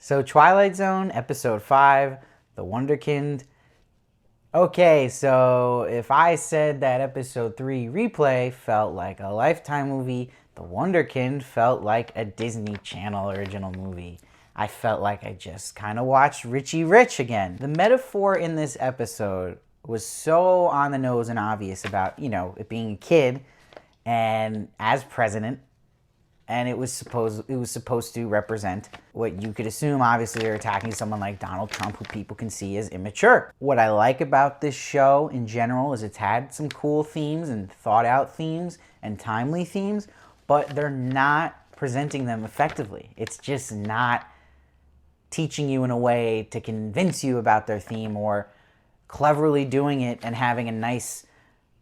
So Twilight Zone, episode 5, The Wunderkind. Okay, so if I said that episode 3 replay felt like a Lifetime movie, The Wunderkind felt like a Disney Channel original movie. I felt like I just kind of watched Richie Rich again. The metaphor in this episode was so on the nose and obvious about, it being a kid and as president. And it was supposed to represent what you could assume. Obviously, they're attacking someone like Donald Trump, who people can see as immature. What I like about this show in general is it's had some cool themes and thought out themes and timely themes, but they're not presenting them effectively. It's just not teaching you in a way to convince you about their theme or cleverly doing it and having a nice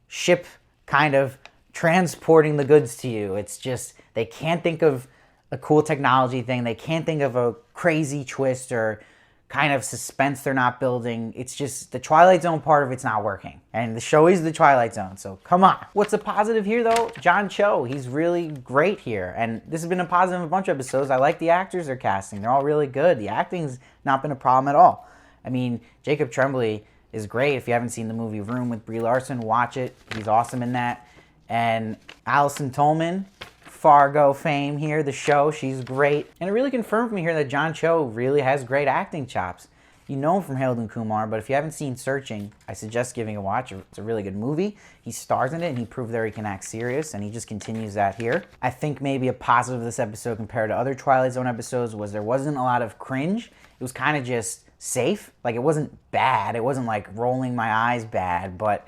ship kind of transporting the goods to you. It's just, they can't think of a cool technology thing. They can't think of a crazy twist or kind of suspense they're not building. It's just the Twilight Zone part of it's not working. And the show is the Twilight Zone, so come on. What's a positive here though? John Cho, he's really great here. And this has been a positive in a bunch of episodes. I like the actors they're casting. They're all really good. The acting's not been a problem at all. I mean, Jacob Tremblay is great. If you haven't seen the movie Room with Brie Larson, watch it. He's awesome in that. And Allison Tolman, Fargo fame here, the show, she's great. And it really confirmed for me here that John Cho really has great acting chops. You know him from Harold and Kumar, but if you haven't seen Searching, I suggest giving a watch. It's a really good movie. He stars in it, and he proved that he can act serious, and he just continues that here. I think maybe a positive of this episode compared to other Twilight Zone episodes was there wasn't a lot of cringe. It was kind of just safe. Like, it wasn't bad. It wasn't like rolling my eyes bad, but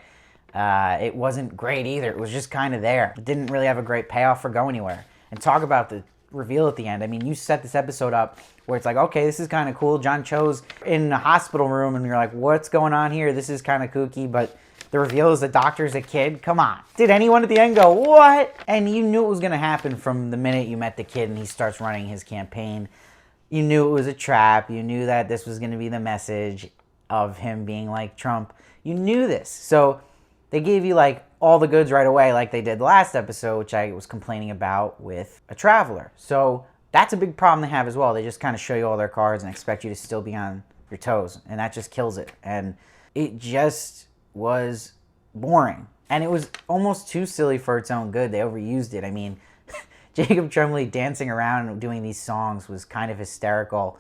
it wasn't great either. It was just kind of there. It didn't really have a great payoff or go anywhere. And talk about the reveal at the end. I mean, you set this episode up where it's like, okay, this is kind of cool. John Cho's in a hospital room and you're like, what's going on here? This is kind of kooky, but the reveal is the doctor's a kid. Come on. Did anyone at the end go, what? And you knew it was going to happen from the minute you met the kid and he starts running his campaign. You knew it was a trap. You knew that this was going to be the message of him being like Trump. You knew this. So they gave you like all the goods right away like they did the last episode, which I was complaining about with A Traveler. So that's a big problem they have as well. They just kind of show you all their cards and expect you to still be on your toes. And that just kills it. And it just was boring. And it was almost too silly for its own good. They overused it. I mean, Jacob Tremblay dancing around and doing these songs was kind of hysterical,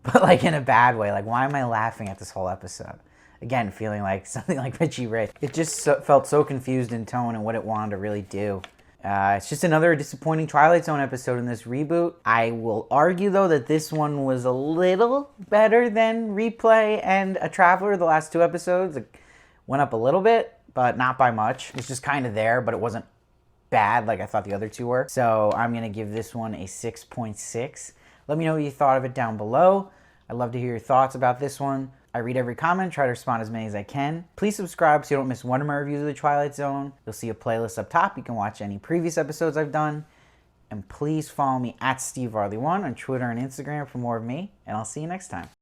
but like in a bad way. Like, why am I laughing at this whole episode? Again, feeling like something like Richie Rich. It just felt so confused in tone and what it wanted to really do. It's just another disappointing Twilight Zone episode in this reboot. I will argue, though, that this one was a little better than Replay and A Traveler, the last two episodes. It went up a little bit, but not by much. It was just kind of there, but it wasn't bad like I thought the other two were. So I'm going to give this one a 6.6. Let me know what you thought of it down below. I'd love to hear your thoughts about this one. I read every comment, try to respond as many as I can. Please subscribe so you don't miss one of my reviews of the Twilight Zone. You'll see a playlist up top. You can watch any previous episodes I've done. And please follow me at SteveVarley1 on Twitter and Instagram for more of me. And I'll see you next time.